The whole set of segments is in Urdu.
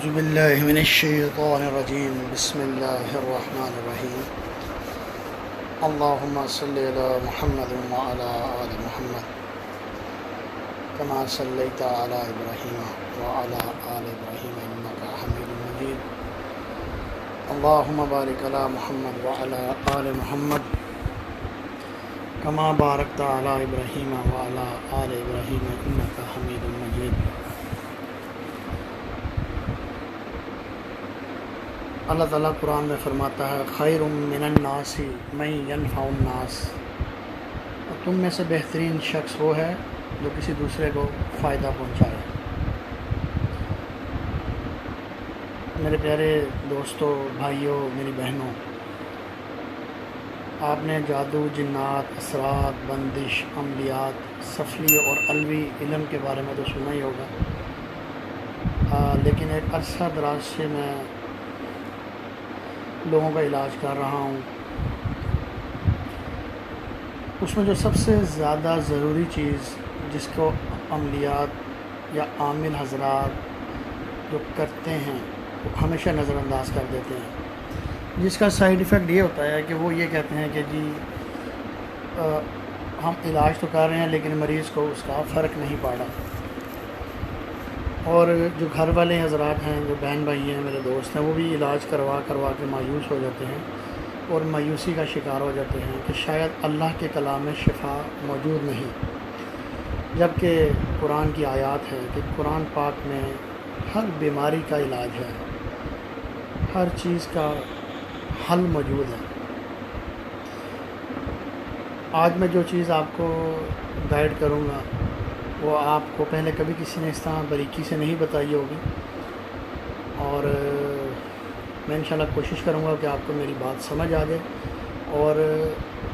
باللہ من الشیطان الرجیم بسم اللہ الرحمن الرحیم اللہم صلی علی محمد وعلی آل محمد کما صلیت علی ابراہیم وعلی آل ابراہیم انکا حمید مجید اللہم بارک علی محمد وعلی آل محمد کما بارکت علی ابراہیم وعلی آل ابراہیم انکا حمید مجید۔ اللہ تعالیٰ قرآن میں فرماتا ہے خیر من الناس من ینفع الناس، اور تم میں سے بہترین شخص وہ ہے جو کسی دوسرے کو فائدہ پہنچائے۔ میرے پیارے دوستوں، بھائیوں، میری بہنوں، آپ نے جادو، جنات، اسرار، بندش، عملیات، سفلی اور علوی علم کے بارے میں تو سنا ہی ہوگا، لیکن ایک عرصہ دراز سے میں لوگوں کا علاج کر رہا ہوں۔ اس میں جو سب سے زیادہ ضروری چیز جس کو عملیات یا عامل حضرات جو کرتے ہیں وہ ہمیشہ نظر انداز کر دیتے ہیں، جس کا سائیڈ ایفیکٹ یہ ہوتا ہے کہ وہ یہ کہتے ہیں کہ جی ہم علاج تو کر رہے ہیں لیکن مریض کو اس کا فرق نہیں پڑا۔ اور جو گھر والے حضرات ہیں، جو بہن بھائی ہیں، میرے دوست ہیں، وہ بھی علاج کروا کے مایوس ہو جاتے ہیں اور مایوسی کا شکار ہو جاتے ہیں کہ شاید اللہ کے کلام میں شفا موجود نہیں، جبکہ قرآن کی آیات ہے کہ قرآن پاک میں ہر بیماری کا علاج ہے، ہر چیز کا حل موجود ہے۔ آج میں جو چیز آپ کو گائیڈ کروں گا وہ آپ کو پہلے کبھی کسی نے اس طرح باریکی سے نہیں بتائی ہوگی، اور میں انشاءاللہ کوشش کروں گا کہ آپ کو میری بات سمجھ آ جائے، اور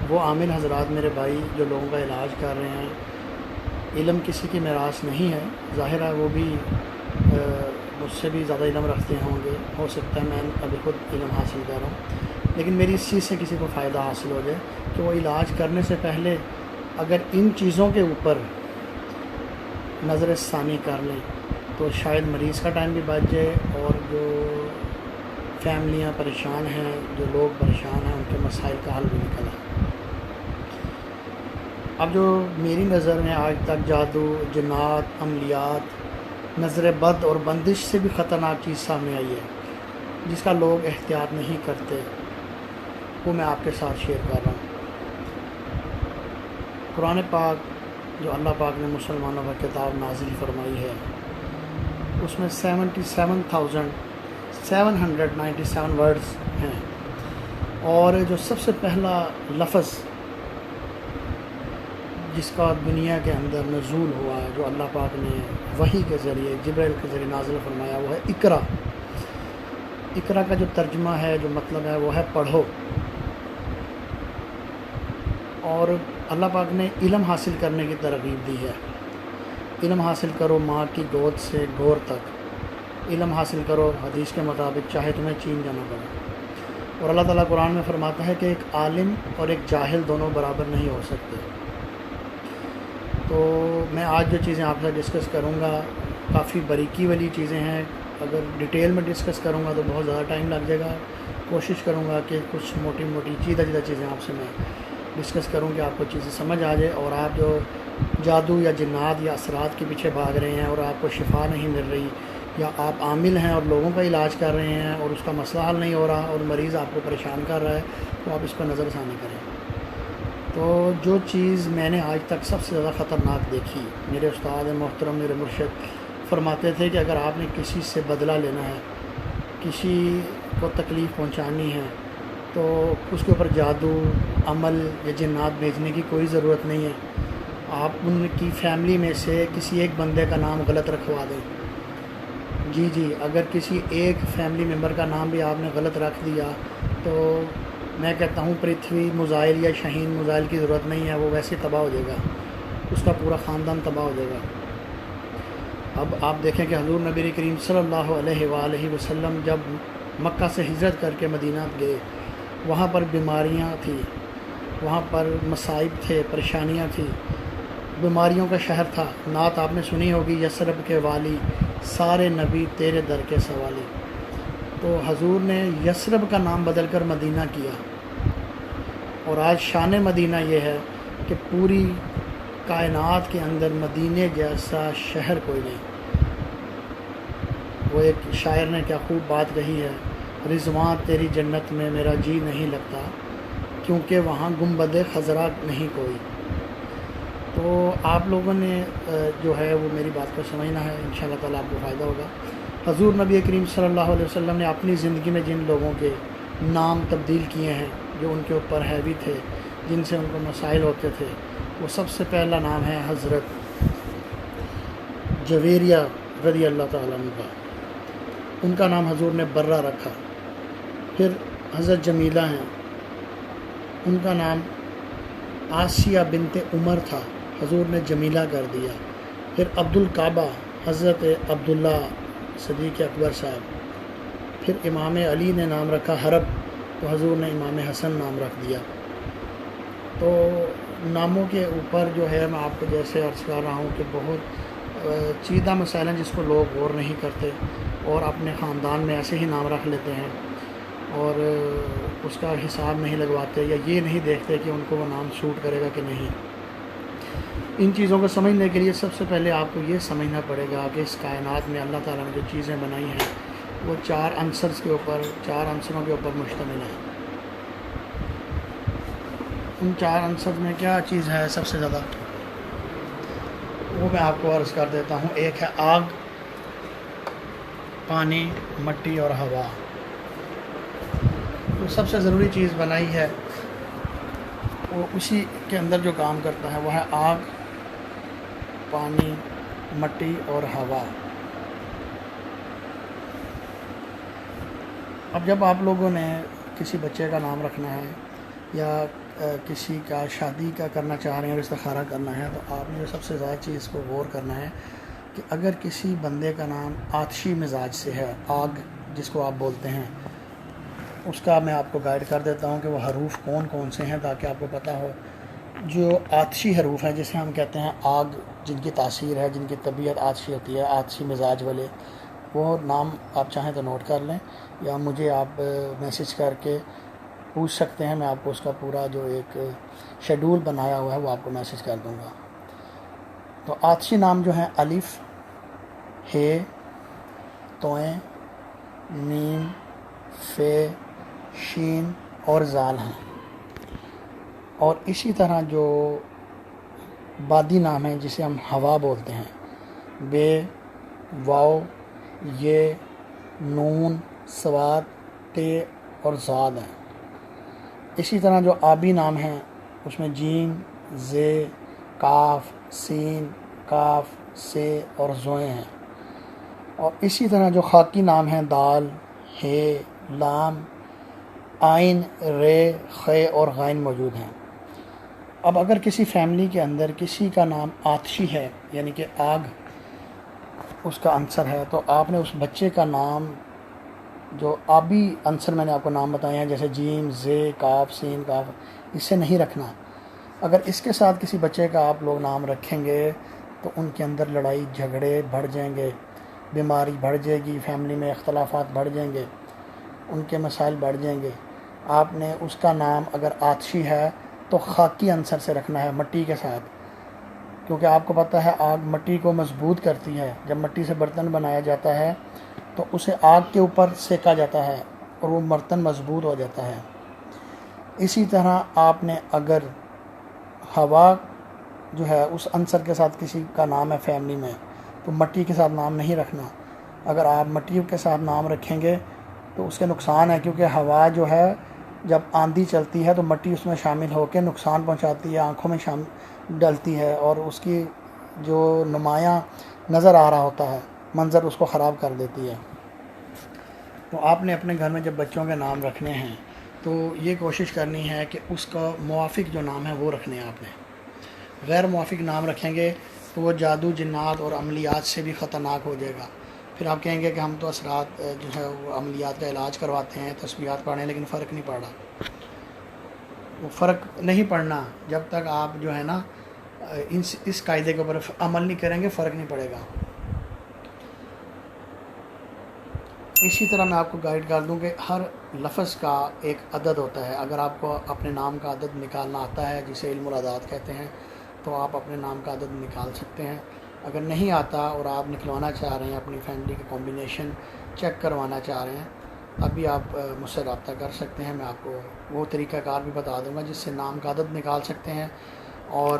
وہ عامل حضرات میرے بھائی جو لوگوں کا علاج کر رہے ہیں، علم کسی کی میراث نہیں ہے، ظاہر ہے وہ بھی مجھ سے بھی زیادہ علم رکھتے ہوں گے، ہو سکتا ہے میں ابھی خود علم حاصل کر رہا ہوں، لیکن میری اس چیز سے کسی کو فائدہ حاصل ہو جائے کہ وہ علاج کرنے سے پہلے اگر ان چیزوں کے اوپر نظر ثانی کر لیں تو شاید مریض کا ٹائم بھی بچ جائے، اور جو فیملیاں پریشان ہیں، جو لوگ پریشان ہیں، ان کے مسائل کا حل بھی نکل آئے۔ اب جو میری نظر میں آج تک جادو، جنات، عملیات، نظر بد اور بندش سے بھی خطرناک چیز سامنے آئی ہے جس کا لوگ احتیاط نہیں کرتے، وہ میں آپ کے ساتھ شیئر کر رہا ہوں۔ قرآن پاک جو اللہ پاک نے مسلمانوں پر کتاب نازل فرمائی ہے، اس میں 77,797 ورڈز ہیں، اور جو سب سے پہلا لفظ جس کا دنیا کے اندر نزول ہوا ہے، جو اللہ پاک نے وحی کے ذریعے، جبرائیل کے ذریعے نازل فرمایا، وہ ہے اقرا۔ اقرا کا جو ترجمہ ہے، جو مطلب ہے، وہ ہے پڑھو۔ اور اللہ پاک نے علم حاصل کرنے کی ترغیب دی ہے، علم حاصل کرو ماں کی گود سے گور تک، علم حاصل کرو حدیث کے مطابق چاہے تمہیں چین جانا پڑے۔ اور اللہ تعالیٰ قرآن میں فرماتا ہے کہ ایک عالم اور ایک جاہل دونوں برابر نہیں ہو سکتے۔ تو میں آج جو چیزیں آپ سے ڈسکس کروں گا کافی باریکی والی چیزیں ہیں، اگر ڈیٹیل میں ڈسکس کروں گا تو بہت زیادہ ٹائم لگ جائے گا، کوشش کروں گا کہ کچھ موٹی موٹی چیزیں آپ سے میں ڈسکس کروں کہ آپ کو چیزیں سمجھ آ جائے، اور آپ جو جادو یا جنات یا اثرات کے پیچھے بھاگ رہے ہیں اور آپ کو شفا نہیں مل رہی، یا آپ عامل ہیں اور لوگوں کا علاج کر رہے ہیں اور اس کا مسئلہ حل نہیں ہو رہا اور مریض آپ کو پریشان کر رہا ہے، تو آپ اس کو نظر ثانی کریں۔ تو جو چیز میں نے آج تک سب سے زیادہ خطرناک دیکھی، میرے استاد محترم، میرے مرشد فرماتے تھے کہ اگر آپ نے کسی سے بدلہ لینا ہے، کسی کو تکلیف پہنچانی ہے، تو اس کے اوپر جادو، عمل یا جنات بھیجنے کی کوئی ضرورت نہیں ہے، آپ ان کی فیملی میں سے کسی ایک بندے کا نام غلط رکھوا دیں۔ جی اگر کسی ایک فیملی ممبر کا نام بھی آپ نے غلط رکھ دیا تو میں کہتا ہوں پرتھوی مزائل یا شاہین مزائل کی ضرورت نہیں ہے، وہ ویسے تباہ ہو جائے گا، اس کا پورا خاندان تباہ ہو جائے گا۔ اب آپ دیکھیں کہ حضور نبی کریم صلی اللہ علیہ وآلہ وسلم جب مکہ سے ہجرت کر کے مدینہ گئے، وہاں پر بیماریاں تھیں، وہاں پر مصائب تھے، پریشانیاں تھیں، بیماریوں کا شہر تھا۔ نعت آپ نے سنی ہوگی، یثرب کے والی سارے نبی تیرے در کے سوالی۔ تو حضور نے یثرب کا نام بدل کر مدینہ کیا، اور آج شان مدینہ یہ ہے کہ پوری کائنات کے اندر مدینے جیسا شہر کوئی نہیں۔ وہ ایک شاعر نے کیا خوب بات کہی ہے، رضواں تیری جنت میں میرا جی نہیں لگتا، کیونکہ وہاں گنبد خضرا نہیں کوئی۔ تو آپ لوگوں نے جو ہے وہ میری بات کو سمجھنا ہے، انشاءاللہ تعالیٰ آپ کو فائدہ ہوگا۔ حضور نبی کریم صلی اللہ علیہ وسلم نے اپنی زندگی میں جن لوگوں کے نام تبدیل کیے ہیں، جو ان کے اوپر ہیوی تھے، جن سے ان کو مسائل ہوتے تھے، وہ سب سے پہلا نام ہے حضرت جویریہ رضی اللہ تعالیٰ عنہ کا۔ ان کا نام حضور نے برہ رکھا۔ پھر حضرت جمیلہ ہیں، ان کا نام آسیہ بنت عمر تھا، حضور نے جمیلہ کر دیا۔ پھر عبد الکعبہ حضرت عبداللہ صدیق اکبر صاحب۔ پھر امام علی نے نام رکھا حرب، تو حضور نے امام حسن نام رکھ دیا۔ تو ناموں کے اوپر جو ہے میں آپ کو جیسے عرض کر رہا ہوں کہ بہت چیدہ مسائل ہیں جس کو لوگ غور نہیں کرتے، اور اپنے خاندان میں ایسے ہی نام رکھ لیتے ہیں اور اس کا حساب نہیں لگواتے، یا یہ نہیں دیکھتے کہ ان کو وہ نام سوٹ کرے گا کہ نہیں۔ ان چیزوں کو سمجھنے کے لیے سب سے پہلے آپ کو یہ سمجھنا پڑے گا کہ اس کائنات میں اللہ تعالیٰ نے جو چیزیں بنائی ہیں وہ چار عنصروں کے اوپر مشتمل ہے۔ ان چار عنصر میں کیا چیز ہے سب سے زیادہ، وہ میں آپ کو عرض کر دیتا ہوں۔ ایک ہے آگ، پانی، مٹی اور ہوا۔ تو سب سے ضروری چیز بنائی ہے، وہ اسی کے اندر جو کام کرتا ہے وہ ہے آگ، پانی، مٹی اور ہوا۔ اب جب آپ لوگوں نے کسی بچے کا نام رکھنا ہے یا کسی کا شادی کا کرنا چاہ رہے ہیں اور استخارہ کرنا ہے، تو آپ نے سب سے زیادہ چیز کو غور کرنا ہے کہ اگر کسی بندے کا نام آتشی مزاج سے ہے، آگ جس کو آپ بولتے ہیں، اس کا میں آپ کو گائیڈ کر دیتا ہوں کہ وہ حروف کون کون سے ہیں، تاکہ آپ کو پتہ ہو۔ جو آتشی حروف ہیں جسے ہم کہتے ہیں آگ، جن کی تاثیر ہے، جن کی طبیعت آتشی ہوتی ہے، آتشی مزاج والے، وہ نام آپ چاہیں تو نوٹ کر لیں، یا مجھے آپ میسج کر کے پوچھ سکتے ہیں، میں آپ کو اس کا پورا جو ایک شیڈول بنایا ہوا ہے وہ آپ کو میسج کر دوں گا۔ تو آتشی نام جو ہیں الف، ہے، توئیں، میم، فے، شین اور زال ہیں۔ اور اسی طرح جو بادی نام ہیں جسے ہم ہوا بولتے ہیں، بے، واو، یہ، نون، صاد، تے اور زاد ہیں۔ اسی طرح جو آبی نام ہیں اس میں جیم، زے، کاف، سین، کاف، سے اور زوئیں ہیں۔ اور اسی طرح جو خاکی نام ہیں دال، ہے، لام، آئین، رے، خے اور غین موجود ہیں۔ اب اگر کسی فیملی کے اندر کسی کا نام آتشی ہے، یعنی کہ آگ اس کا عنصر ہے، تو آپ نے اس بچے کا نام جو آبی عنصر میں نے آپ کو نام بتائے ہیں، جیسے جیم، زے، کاف، سین، کاف، اس سے نہیں رکھنا۔ اگر اس کے ساتھ کسی بچے کا آپ لوگ نام رکھیں گے تو ان کے اندر لڑائی جھگڑے بڑھ جائیں گے، بیماری بڑھ جائے گی، فیملی میں اختلافات بڑھ جائیں گے، ان کے مسائل بڑھ جائیں گے۔ آپ نے اس کا نام اگر آتشی ہے تو خاکی عنصر سے رکھنا ہے، مٹی کے ساتھ، کیونکہ آپ کو پتہ ہے آگ مٹی کو مضبوط کرتی ہے۔ جب مٹی سے برتن بنایا جاتا ہے تو اسے آگ کے اوپر سینکا جاتا ہے اور وہ برتن مضبوط ہو جاتا ہے۔ اسی طرح آپ نے اگر ہوا جو ہے اس عنصر کے ساتھ کسی کا نام ہے فیملی میں، تو مٹی کے ساتھ نام نہیں رکھنا۔ اگر آپ مٹی کے ساتھ نام رکھیں گے تو اس کے نقصان ہے، کیونکہ ہوا جو ہے جب آندھی چلتی ہے تو مٹی اس میں شامل ہو کے نقصان پہنچاتی ہے، آنکھوں میں ڈلتی ہے، اور اس کی جو نمایاں نظر آ رہا ہوتا ہے منظر اس کو خراب کر دیتی ہے۔ تو آپ نے اپنے گھر میں جب بچوں کے نام رکھنے ہیں تو یہ کوشش کرنی ہے کہ اس کا موافق جو نام ہے وہ رکھنے ہیں۔ آپ نے غیر موافق نام رکھیں گے تو وہ جادو، جنات اور عملیات سے بھی خطرناک ہو جائے گا۔ پھر آپ کہیں گے کہ ہم تو اثرات جو ہے وہ عملیات کا علاج کرواتے ہیں، تسبیحات پڑھیں، لیکن فرق نہیں پڑا۔ وہ فرق نہیں پڑنا جب تک آپ جو ہے نا اس قاعدے کے اوپر عمل نہیں کریں گے، فرق نہیں پڑے گا۔ اسی طرح میں آپ کو گائیڈ کر دوں کہ ہر لفظ کا ایک عدد ہوتا ہے. اگر آپ کو اپنے نام کا عدد نکالنا آتا ہے جسے علم الاعداد کہتے ہیں تو آپ اپنے نام کا عدد نکال سکتے ہیں. اگر نہیں آتا اور آپ نکلوانا چاہ رہے ہیں، اپنی فیملی کی کمبینیشن چیک کروانا چاہ رہے ہیں، اب بھی آپ مجھ سے رابطہ کر سکتے ہیں. میں آپ کو وہ طریقہ کار بھی بتا دوں گا جس سے نام کا عدد نکال سکتے ہیں اور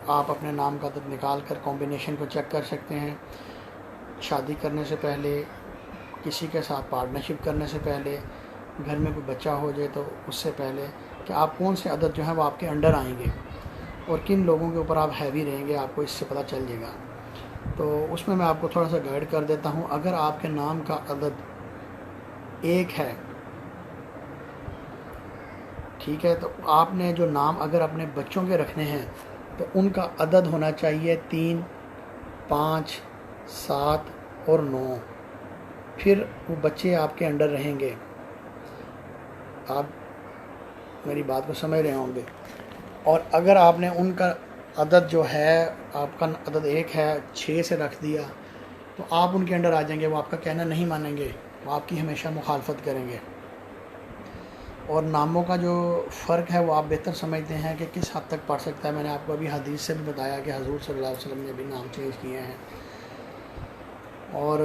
آپ اپنے نام کا عدد نکال کر کمبینیشن کو چیک کر سکتے ہیں. شادی کرنے سے پہلے، کسی کے ساتھ پارٹنرشپ کرنے سے پہلے، گھر میں کوئی بچہ ہو جائے تو اس سے پہلے کہ آپ کون سے عدد جو ہیں وہ آپ کے انڈر آئیں گے اور کن لوگوں کے اوپر آپ ہیوی رہیں گے، آپ کو اس سے پتہ چل جائے گا. تو اس میں آپ کو تھوڑا سا گائیڈ کر دیتا ہوں. اگر آپ کے نام کا عدد 1 ہے، ٹھیک ہے، تو آپ نے جو نام اگر اپنے بچوں کے رکھنے ہیں تو ان کا عدد ہونا چاہیے 3، 5، 7 اور 9. پھر وہ بچے آپ کے انڈر رہیں گے. آپ میری بات کو سمجھ رہے ہوں گے. اور اگر آپ نے ان کا عدد جو ہے، آپ کا عدد 1 ہے، 6 سے رکھ دیا تو آپ ان کے انڈر آ جائیں گے. وہ آپ کا کہنا نہیں مانیں گے، وہ آپ کی ہمیشہ مخالفت کریں گے. اور ناموں کا جو فرق ہے وہ آپ بہتر سمجھتے ہیں کہ کس حد تک پڑھ سکتا ہے. میں نے آپ کو ابھی حدیث سے بھی بتایا کہ حضور صلی اللہ علیہ وسلم نے بھی نام چینج کیے ہیں. اور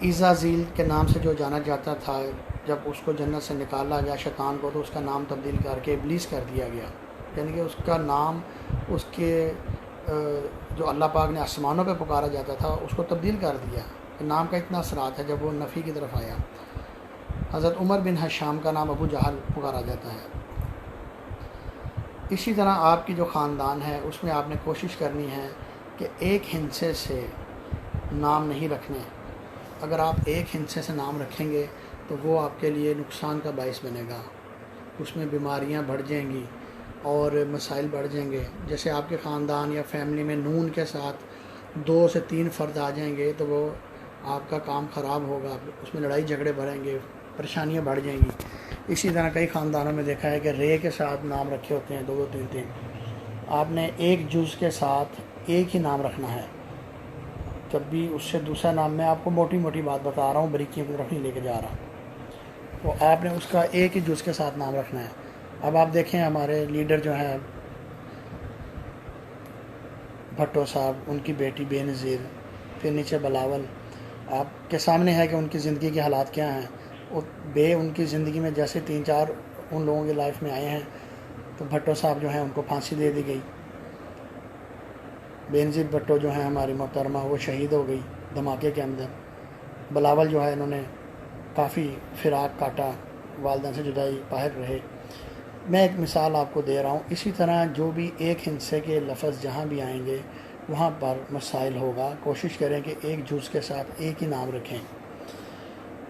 عزازیل کے نام سے جو جانا جاتا تھا، جب اس کو جنت سے نکالا گیا شیطان کو، تو اس کا نام تبدیل کر کے ابلیس کر دیا گیا. یعنی کہ اس کا نام اس کے جو اللہ پاک نے آسمانوں پہ پکارا جاتا تھا اس کو تبدیل کر دیا. نام کا اتنا اثرات ہے جب وہ نفی کی طرف آیا. حضرت عمر بن حشام کا نام ابو جہل پکارا جاتا ہے. اسی طرح آپ کی جو خاندان ہے اس میں آپ نے کوشش کرنی ہے کہ ایک ہندسے سے نام نہیں رکھنے. اگر آپ ایک ہندسے سے نام رکھیں گے تو وہ آپ کے لیے نقصان کا باعث بنے گا. اس میں بیماریاں بڑھ جائیں گی اور مسائل بڑھ جائیں گے. جیسے آپ کے خاندان یا فیملی میں نون کے ساتھ 2 سے 3 فرد آ جائیں گے تو وہ آپ کا کام خراب ہوگا. اس میں لڑائی جھگڑے بڑھیں گے، پریشانیاں بڑھ جائیں گی. اسی طرح کئی خاندانوں میں دیکھا ہے کہ رے کے ساتھ نام رکھے ہوتے ہیں 2 2 3 3. آپ نے ایک جز کے ساتھ ایک ہی نام رکھنا ہے. جب بھی اس سے دوسرا نام، میں آپ کو موٹی موٹی بات بتا رہا ہوں، بریکیوں کی طرف نہیں لے کے جا رہا. تو آپ نے اس کا ایک ہی جز کے ساتھ نام رکھنا ہے. اب آپ دیکھیں ہمارے لیڈر جو ہیں بھٹو صاحب، ان کی بیٹی بے نظیر، پھر نیچے بلاول، آپ کے سامنے ہے کہ ان کی زندگی کے حالات کیا ہیں. بے ان کی زندگی میں جیسے 3 4 ان لوگوں کی لائف میں آئے ہیں تو بھٹو صاحب جو ہیں ان کو پھانسی دے دی گئی. بے نظیر بھٹو جو ہیں ہماری محترمہ، وہ شہید ہو گئی دھماکے کے اندر. بلاول جو ہے انہوں نے کافی فراق کاٹا، والدہ سے جدائی باہر رہے. میں ایک مثال آپ کو دے رہا ہوں. اسی طرح جو بھی ایک ہندسے کے لفظ جہاں بھی آئیں گے وہاں پر مسائل ہوگا. کوشش کریں کہ ایک جز کے ساتھ ایک ہی نام رکھیں.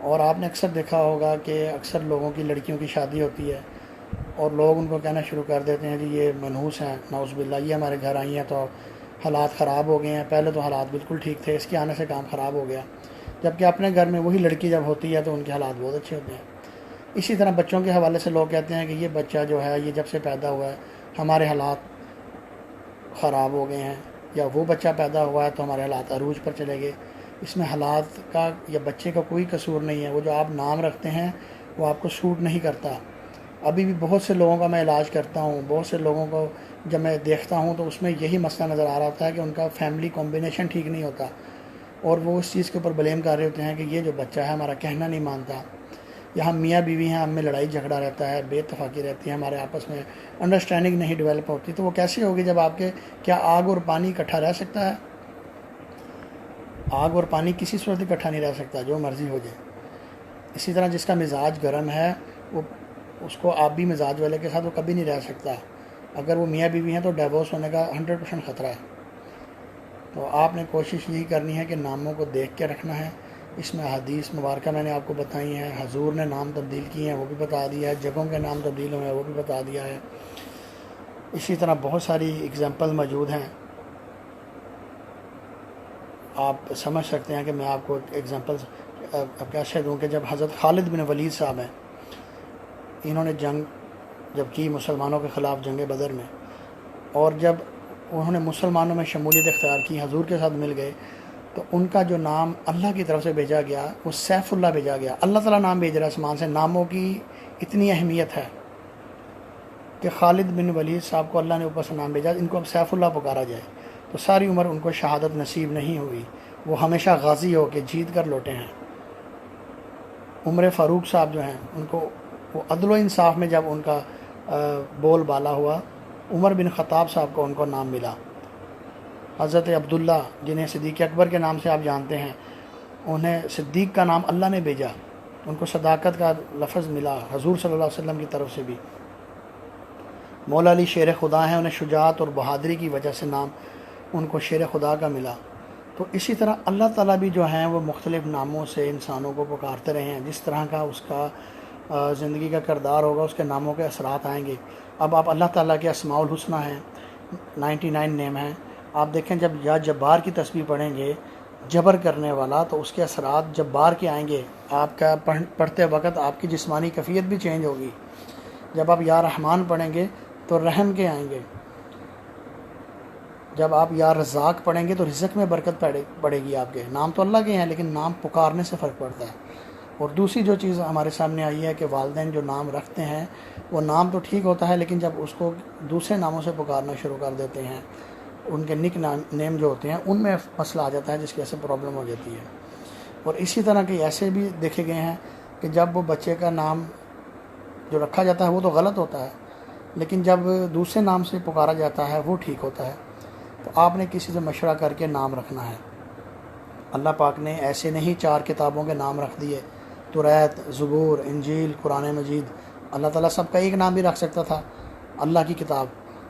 اور آپ نے اکثر دیکھا ہوگا کہ اکثر لوگوں کی لڑکیوں کی شادی ہوتی ہے اور لوگ ان کو کہنا شروع کر دیتے ہیں کہ یہ منحوس ہیں، نعوذ باللہ، یہ ہمارے گھر آئی ہیں تو حالات خراب ہو گئے ہیں. پہلے تو حالات بالکل ٹھیک تھے، اس کے آنے سے کام خراب ہو گیا. جبکہ اپنے گھر میں وہی لڑکی جب ہوتی ہے تو ان کے حالات بہت اچھے ہوتے ہیں. اسی طرح بچوں کے حوالے سے لوگ کہتے ہیں کہ یہ بچہ جو ہے یہ جب سے پیدا ہوا ہے ہمارے حالات خراب ہو گئے ہیں، یا وہ بچہ پیدا ہوا ہے تو ہمارے حالات عروج پر چلے گئے. اس میں حالات کا یا بچے کا کوئی قصور نہیں ہے. وہ جو آپ نام رکھتے ہیں وہ آپ کو سوٹ نہیں کرتا. ابھی بھی بہت سے لوگوں کا میں علاج کرتا ہوں، بہت سے لوگوں کو جب میں دیکھتا ہوں تو اس میں یہی مسئلہ نظر آ رہا ہوتا ہے کہ ان کا فیملی کمبینیشن ٹھیک نہیں ہوتا اور وہ اس چیز کے اوپر بلیم کر رہے ہوتے ہیں کہ یہ جو بچہ ہے ہمارا کہنا نہیں مانتا. یا ہم میاں بیوی ہیں، ہم میں لڑائی جھگڑا رہتا ہے، بے اتفاقی رہتی ہے، ہمارے آپس میں انڈرسٹینڈنگ نہیں ڈیولپ ہوتی. تو وہ کیسے ہوگی جب آپ کے، کیا آگ اور پانی اکٹھا رہ سکتا ہے؟ آگ اور پانی کسی صورت اکٹھا نہیں رہ سکتا، جو مرضی ہو جائے. اسی طرح جس کا مزاج گرم ہے وہ اس کو آبی مزاج والے کے ساتھ وہ کبھی نہیں رہ سکتا. اگر وہ میاں بیوی ہیں تو ڈیورس ہونے کا 100% خطرہ ہے. تو آپ نے کوشش یہی کرنی ہے کہ ناموں کو دیکھ کے رکھنا ہے. اس میں حدیث مبارکہ میں نے آپ کو بتائی ہیں، حضور نے نام تبدیل کیے ہیں وہ بھی بتا دیا ہے، جگہوں کے نام تبدیل ہوئے ہیں وہ بھی بتا دیا ہے. اسی طرح بہت ساری اگزامپل موجود ہیں. آپ سمجھ سکتے ہیں کہ میں آپ کو ایگزامپل کیسے دوں کہ جب حضرت خالد بن ولید صاحب ہیں، انہوں نے جنگ جب کی مسلمانوں کے خلاف جنگ بدر میں، اور جب انہوں نے مسلمانوں میں شمولیت اختیار کی، حضور کے ساتھ مل گئے، تو ان کا جو نام اللہ کی طرف سے بھیجا گیا وہ سیف اللہ بھیجا گیا. اللہ تعالیٰ نام بھیج رہا ہے آسمان سے. ناموں کی اتنی اہمیت ہے کہ خالد بن ولید صاحب کو اللہ نے اوپر سے نام بھیجا, ان کو اب سیف اللہ پکارا جائے. تو ساری عمر ان کو شہادت نصیب نہیں ہوئی, وہ ہمیشہ غازی ہو کے جیت کر لوٹے ہیں. عمر فاروق صاحب جو ہیں ان کو وہ عدل و انصاف میں جب ان کا بول بالا ہوا, عمر بن خطاب صاحب کو ان کو نام ملا. حضرت عبداللہ جنہیں صدیق اکبر کے نام سے آپ جانتے ہیں, انہیں صدیق کا نام اللہ نے بھیجا, ان کو صداقت کا لفظ ملا حضور صلی اللہ علیہ وسلم کی طرف سے بھی. مولا علی شیر خدا ہیں, انہیں شجاعت اور بہادری کی وجہ سے نام ان کو شیر خدا کا ملا. تو اسی طرح اللہ تعالیٰ بھی جو ہیں وہ مختلف ناموں سے انسانوں کو پکارتے رہے ہیں. جس طرح کا اس کا زندگی کا کردار ہوگا اس کے ناموں کے اثرات آئیں گے. اب آپ اللہ تعالیٰ کے اسماء الحسنہ ہیں, 99 نیم ہیں, آپ دیکھیں جب یا جبار کی تسبیح پڑھیں گے, جبر کرنے والا, تو اس کے اثرات جبار کے آئیں گے. آپ کا پڑھتے وقت آپ کی جسمانی کیفیت بھی چینج ہوگی. جب آپ یا رحمان پڑھیں گے تو رحم کے آئیں گے. جب آپ یا رزاق پڑھیں گے تو رزق میں برکت پڑے گی آپ کے. نام تو اللہ کے ہیں لیکن نام پکارنے سے فرق پڑتا ہے. اور دوسری جو چیز ہمارے سامنے آئی ہے کہ والدین جو نام رکھتے ہیں وہ نام تو ٹھیک ہوتا ہے, لیکن جب اس کو دوسرے ناموں سے پکارنا شروع کر دیتے ہیں, ان کے نک نیم جو ہوتے ہیں ان میں مسئلہ آ جاتا ہے, جس کی وجہ سے پرابلم ہو جاتی ہے. اور اسی طرح کے ایسے بھی دیکھے گئے ہیں کہ جب وہ بچے کا نام جو رکھا جاتا ہے وہ تو غلط ہوتا ہے, لیکن جب دوسرے نام سے پکارا جاتا ہے وہ ٹھیک ہوتا ہے. تو آپ نے کسی سے مشورہ کر کے نام رکھنا ہے. اللہ پاک نے ایسے نہیں 4 کتابوں کے نام رکھ دیے, توریت, زبور, انجیل, قرآن مجید. اللہ تعالیٰ سب کا ایک نام بھی رکھ سکتا تھا, اللہ کی کتاب,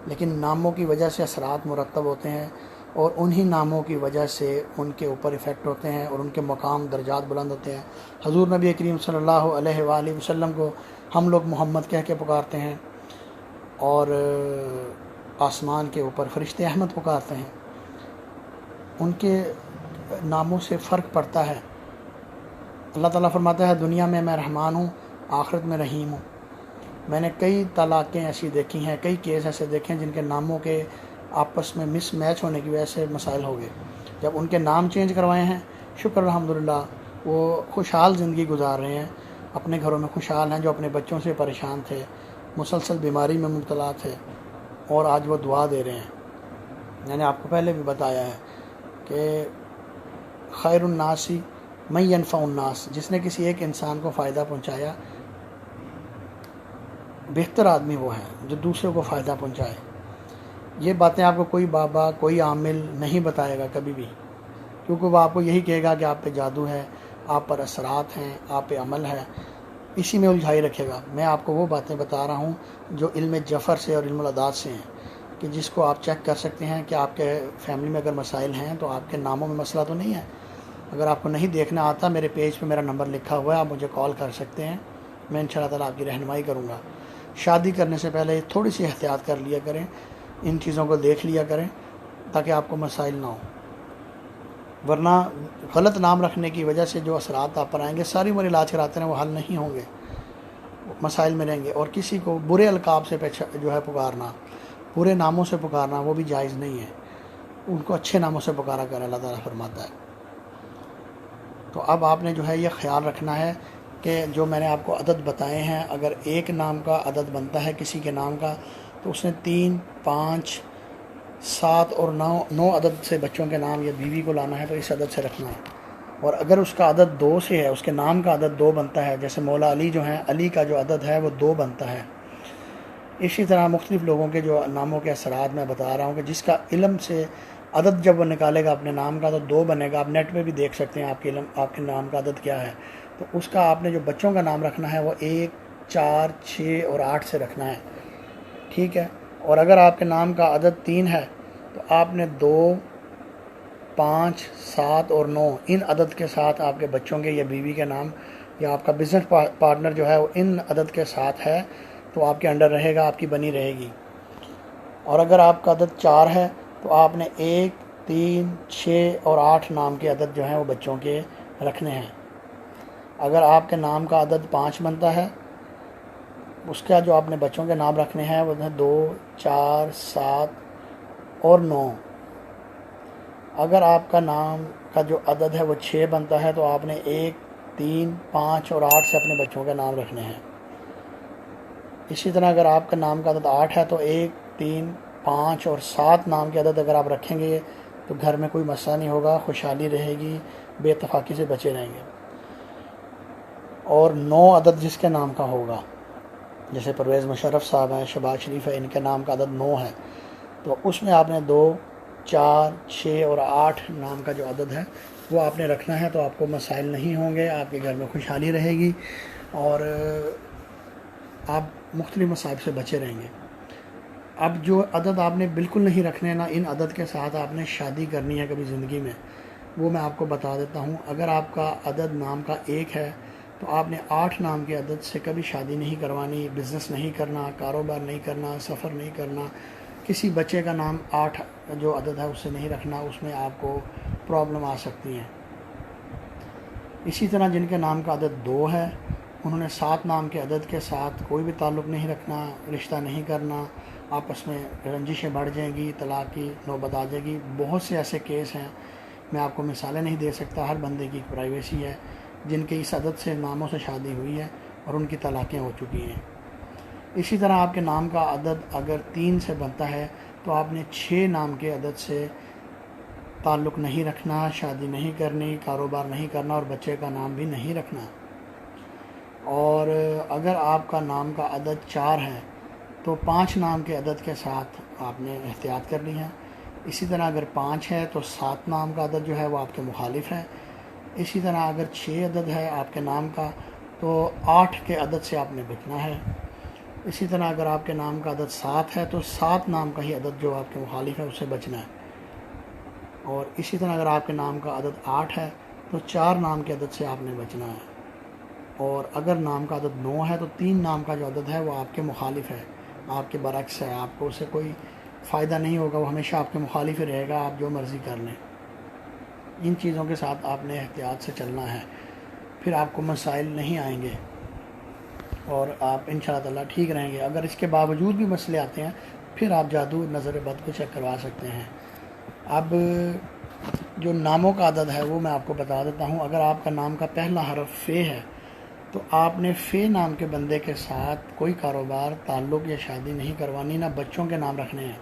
لیکن ناموں کی وجہ سے اثرات مرتب ہوتے ہیں, اور انہی ناموں کی وجہ سے ان کے اوپر ایفیکٹ ہوتے ہیں اور ان کے مقام درجات بلند ہوتے ہیں. حضور نبی کریم صلی اللہ علیہ وآلہ وسلم کو ہم لوگ محمد کہہ کے پکارتے ہیں, اور آسمان کے اوپر فرشتے احمد پکارتے ہیں. ان کے ناموں سے فرق پڑتا ہے. اللہ تعالیٰ فرماتا ہے دنیا میں میں رحمان ہوں, آخرت میں رحیم ہوں. میں نے کئی طلاقیں ایسی دیکھی ہیں, کئی کیس ایسے دیکھے ہیں جن کے ناموں کے آپس میں مس میچ ہونے کی وجہ سے مسائل ہو گئے. جب ان کے نام چینج کروائے ہیں, شکر الحمدللہ وہ خوشحال زندگی گزار رہے ہیں, اپنے گھروں میں خوشحال ہیں. جو اپنے بچوں سے پریشان تھے, مسلسل بیماری میں مبتلا تھے, اور آج وہ دعا دے رہے ہیں. میں نے آپ کو پہلے بھی بتایا ہے کہ خیر الناس من ینفع الناس, جس نے کسی ایک انسان کو فائدہ پہنچایا, بہتر آدمی وہ ہے جو دوسرے کو فائدہ پہنچائے. یہ باتیں آپ کو کوئی بابا, کوئی عامل نہیں بتائے گا کبھی بھی, کیونکہ وہ آپ کو یہی کہے گا کہ آپ پہ جادو ہے, آپ پر اثرات ہیں, آپ پہ عمل ہے, اسی میں الجھائی رکھے گا. میں آپ کو وہ باتیں بتا رہا ہوں جو علم جفر سے اور علم العداد سے ہیں, کہ جس کو آپ چیک کر سکتے ہیں کہ آپ کے فیملی میں اگر مسائل ہیں تو آپ کے ناموں میں مسئلہ تو نہیں ہے. اگر آپ کو نہیں دیکھنا آتا, میرے پیج پہ میرا نمبر لکھا ہوا ہے, آپ مجھے کال کر سکتے ہیں, میں انشاءاللہ تعالیٰ آپ کی رہنمائی کروں گا. شادی کرنے سے پہلے تھوڑی سی احتیاط کر لیا کریں, ان چیزوں کو دیکھ لیا کریں تاکہ آپ کو مسائل نہ ہوں. ورنہ غلط نام رکھنے کی وجہ سے جو اثرات آپ پر آئیں گے, ساری عمر علاج کراتے ہیں, وہ حل نہیں ہوں گے, مسائل میں رہیں گے. اور کسی کو برے القاب سے جو ہے پکارنا, برے ناموں سے پکارنا, وہ بھی جائز نہیں ہے. ان کو اچھے ناموں سے پکارا کر, اللہ تعالیٰ فرماتا ہے. تو اب آپ نے جو ہے یہ خیال رکھنا ہے کہ جو میں نے آپ کو عدد بتائے ہیں, اگر ایک نام کا عدد بنتا ہے کسی کے نام کا, تو اس نے 3, 5, 7 اور 9 عدد سے بچوں کے نام یا بیوی کو لانا ہے, تو اس عدد سے رکھنا ہے. اور اگر اس کا عدد 2 سے ہے, اس کے نام کا عدد 2 بنتا ہے, جیسے مولا علی جو ہیں, علی کا جو عدد ہے وہ 2 بنتا ہے. اسی طرح مختلف لوگوں کے جو ناموں کے اثرات میں بتا رہا ہوں کہ جس کا علم سے عدد جب وہ نکالے گا اپنے نام کا تو 2 بنے گا. آپ نیٹ پہ بھی دیکھ سکتے ہیں آپ کے نام کا عدد کیا ہے. تو اس کا آپ نے جو بچوں کا نام رکھنا ہے وہ 1, 4, 6 اور 8 سے رکھنا ہے, ٹھیک ہے. اور اگر آپ کے نام کا عدد 3 ہے تو آپ نے 2, 5, 7 اور 9 ان عدد کے ساتھ آپ کے بچوں کے یا بیوی کے نام, یا آپ کا بزنس پارٹنر جو ہے وہ ان عدد کے ساتھ ہے تو آپ کے انڈر رہے گا, آپ کی بنی رہے گی. اور اگر آپ کا عدد 4 ہے تو آپ نے 1, 3, 6 اور 8 نام کے عدد جو ہیں وہ بچوں کے رکھنے ہیں. اگر آپ کے نام کا عدد 5 بنتا ہے, اس کا جو آپ نے بچوں کے نام رکھنے ہیں وہ 2, 4, 7 اور 9. اگر آپ کا نام کا جو عدد ہے وہ 6 بنتا ہے، تو آپ نے 1، 3، 5 اور 8 سے اپنے بچوں کے نام رکھنے ہیں۔ اسی طرح اگر آپ کا نام کا عدد 8 ہے تو 1، 3، 5 اور 7 نام کے عدد اگر آپ رکھیں گے تو گھر میں کوئی مسئلہ نہیں ہوگا، خوشحالی رہے گی، بے اتفاقی سے بچے رہیں گے۔ اور 9 عدد جس کے نام کا ہوگا، جیسے پرویز مشرف صاحب ہیں، شہباز شریف ہے، ان کے نام کا عدد 9 ہے، تو اس میں آپ نے 2، 4، 6 اور 8 نام کا جو عدد ہے وہ آپ نے رکھنا ہے، تو آپ کو مسائل نہیں ہوں گے، آپ کے گھر میں خوشحالی رہے گی اور آپ مختلف مصائب سے بچے رہیں گے۔ اب جو عدد آپ نے بالکل نہیں رکھنے نا، ان عدد کے ساتھ آپ نے شادی کرنی ہے کبھی زندگی میں، وہ میں آپ کو بتا دیتا ہوں۔ اگر آپ کا عدد نام کا 1 ہے تو آپ نے 8 نام کے عدد سے کبھی شادی نہیں کروانی، بزنس نہیں کرنا، کاروبار نہیں کرنا، سفر نہیں کرنا، کسی بچے کا نام 8 جو عدد ہے اس سے نہیں رکھنا، اس میں آپ کو پرابلم آ سکتی ہیں۔ اسی طرح جن کے نام کا عدد 2 ہے انہوں نے 7 نام کے عدد کے ساتھ کوئی بھی تعلق نہیں رکھنا، رشتہ نہیں کرنا، آپس میں رنجشیں بڑھ جائیں گی، طلاق کی نوبت آ جائے گی۔ بہت سے ایسے کیس ہیں، میں آپ کو مثالیں نہیں دے سکتا، ہر بندے کی ایک پرائیویسی ہے، جن کے اس عدد سے ناموں سے شادی ہوئی ہے اور ان کی طلاقیں ہو چکی ہیں۔ اسی طرح آپ کے نام کا عدد اگر 3 سے بنتا ہے تو آپ نے 6 نام کے عدد سے تعلق نہیں رکھنا، شادی نہیں کرنی، کاروبار نہیں کرنا اور بچے کا نام بھی نہیں رکھنا۔ اور اگر آپ کا نام کا عدد 4 ہے تو 5 نام کے عدد کے ساتھ آپ نے احتیاط کرنی ہے۔ اسی طرح اگر 5 ہے تو 7 نام کا عدد جو ہے وہ آپ کے مخالف ہے۔ اسی طرح اگر 6 عدد ہے آپ کے نام کا تو 8 کے عدد سے آپ نے بچنا ہے۔ اسی طرح اگر آپ کے نام کا عدد 7 ہے تو 7 نام کا ہی عدد جو آپ کے مخالف ہے اس سے بچنا ہے۔ اور اسی طرح اگر آپ کے نام کا عدد 8 ہے تو 4 نام کے عدد سے آپ نے بچنا ہے۔ اور اگر نام کا عدد 9 ہے تو 3 نام کا جو عدد ہے وہ آپ کے مخالف ہے، آپ کے برعکس ہے، آپ کو اسے کوئی فائدہ نہیں ہوگا، وہ ہمیشہ آپ کے مخالف ہی رہے گا، آپ جو مرضی کر لیں۔ ان چیزوں کے ساتھ آپ نے احتیاط سے چلنا ہے، پھر آپ کو مسائل نہیں آئیں گے اور آپ انشاءاللہ تعالیٰ ٹھیک رہیں گے۔ اگر اس کے باوجود بھی مسئلے آتے ہیں پھر آپ جادو نظر بد کو چیک کروا سکتے ہیں۔ اب جو ناموں کا عدد ہے وہ میں آپ کو بتا دیتا ہوں۔ اگر آپ کا نام کا پہلا حرف فے ہے تو آپ نے فے نام کے بندے کے ساتھ کوئی کاروبار، تعلق یا شادی نہیں کروانی، نہ بچوں کے نام رکھنے ہیں۔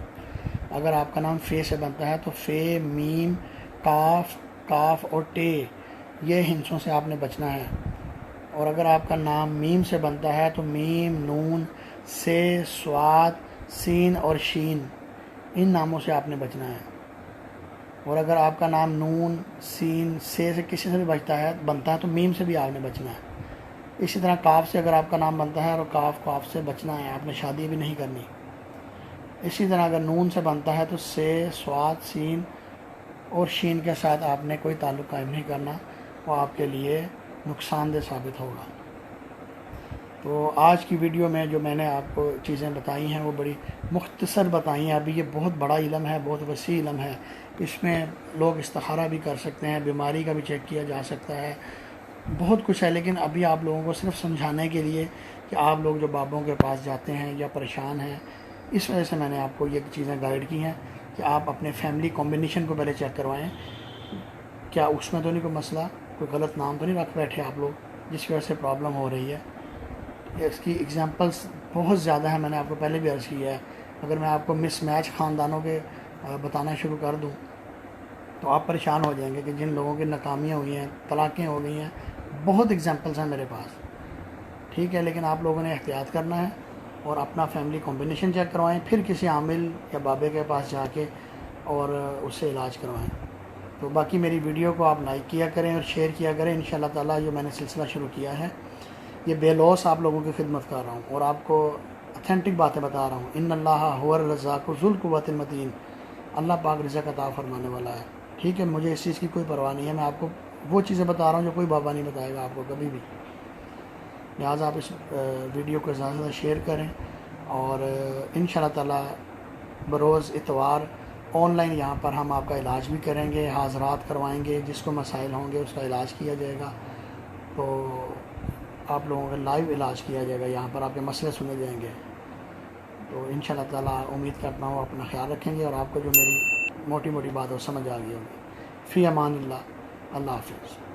اگر آپ کا نام فے سے بنتا ہے تو فے، میم، کاف، کاف اور ٹے، یہ ہنسوں سے آپ نے بچنا ہے۔ اور اگر آپ کا نام میم سے بنتا ہے تو میم، نون، سے، سواد، سین اور شین، ان ناموں سے آپ نے بچنا ہے۔ اور اگر آپ کا نام نون، سین، سے کسی سے بھی بنتا ہے تو میم سے بھی آپ نے بچنا ہے۔ اسی طرح کاف سے اگر آپ کا نام بنتا ہے اور کاف سے بچنا ہے، آپ نے شادی بھی نہیں کرنی۔ اسی طرح اگر نون سے بنتا ہے تو سے، سواد، سین اور شین کے ساتھ آپ نے کوئی تعلق قائم نہیں کرنا، وہ آپ کے لیے نقصان دہ ثابت ہوگا۔ تو آج کی ویڈیو میں جو میں نے آپ کو چیزیں بتائی ہیں وہ بڑی مختصر بتائی ہیں۔ ابھی یہ بہت بڑا علم ہے، بہت وسیع علم ہے، اس میں لوگ استخارہ بھی کر سکتے ہیں، بیماری کا بھی چیک کیا جا سکتا ہے، بہت کچھ ہے۔ لیکن ابھی آپ لوگوں کو صرف سمجھانے کے لیے کہ آپ لوگ جو بابوں کے پاس جاتے ہیں یا پریشان ہیں، اس وجہ سے میں نے آپ کو یہ چیزیں گائیڈ کی ہیں کہ آپ اپنے فیملی کمبینیشن کو پہلے چیک کروائیں، کیا اس میں تو نہیں کوئی مسئلہ، کوئی غلط نام تو نہیں رکھ بیٹھے آپ لوگ جس کی وجہ سے پرابلم ہو رہی ہے۔ اس کی ایگزامپلس بہت زیادہ ہیں، میں نے آپ کو پہلے بھی عرض کیا ہے۔ اگر میں آپ کو مس میچ خاندانوں کے بتانا شروع کر دوں تو آپ پریشان ہو جائیں گے کہ جن لوگوں کی ناکامیاں ہوئی ہیں، طلاقیں ہو گئی ہیں، بہت ایگزامپلس ہیں میرے پاس، ٹھیک ہے۔ لیکن آپ لوگوں نے احتیاط کرنا ہے اور اپنا فیملی کمبینیشن چیک کروائیں، پھر کسی عامل یا بابے کے پاس جا کے اور اس سے علاج کروائیں۔ تو باقی میری ویڈیو کو آپ لائک کیا کریں اور شیئر کیا کریں۔ انشاءاللہ تعالیٰ جو میں نے سلسلہ شروع کیا ہے یہ بے لوس آپ لوگوں کی خدمت کر رہا ہوں اور آپ کو اتھینٹک باتیں بتا رہا ہوں۔ ان اللہ هو الرزاق ذو القوۃ المتین، اللہ پاک رزق عطا فرمانے والا ہے، ٹھیک ہے۔ مجھے اس چیز کی کوئی پرواہ نہیں ہے، میں آپ کو وہ چیزیں بتا رہا ہوں جو کوئی بابا نہیں بتائے گا آپ کو کبھی بھی۔ لہٰذا آپ اس ویڈیو کو زیادہ سے زیادہ شیئر کریں اور انشاءاللہ تعالیٰ بروز اتوار آن لائن یہاں پر ہم آپ کا علاج بھی کریں گے، حاضرات کروائیں گے، جس کو مسائل ہوں گے اس کا علاج کیا جائے گا۔ تو آپ لوگوں کا لائیو علاج کیا جائے گا، یہاں پر آپ کے مسئلے سنے جائیں گے۔ تو انشاءاللہ تعالیٰ امید کرتا ہوں اپنا خیال رکھیں گے اور آپ کو جو میری موٹی موٹی بات ہو سمجھ آ گئی ہوگی۔ فی امان اللہ۔ اللہ حافظ.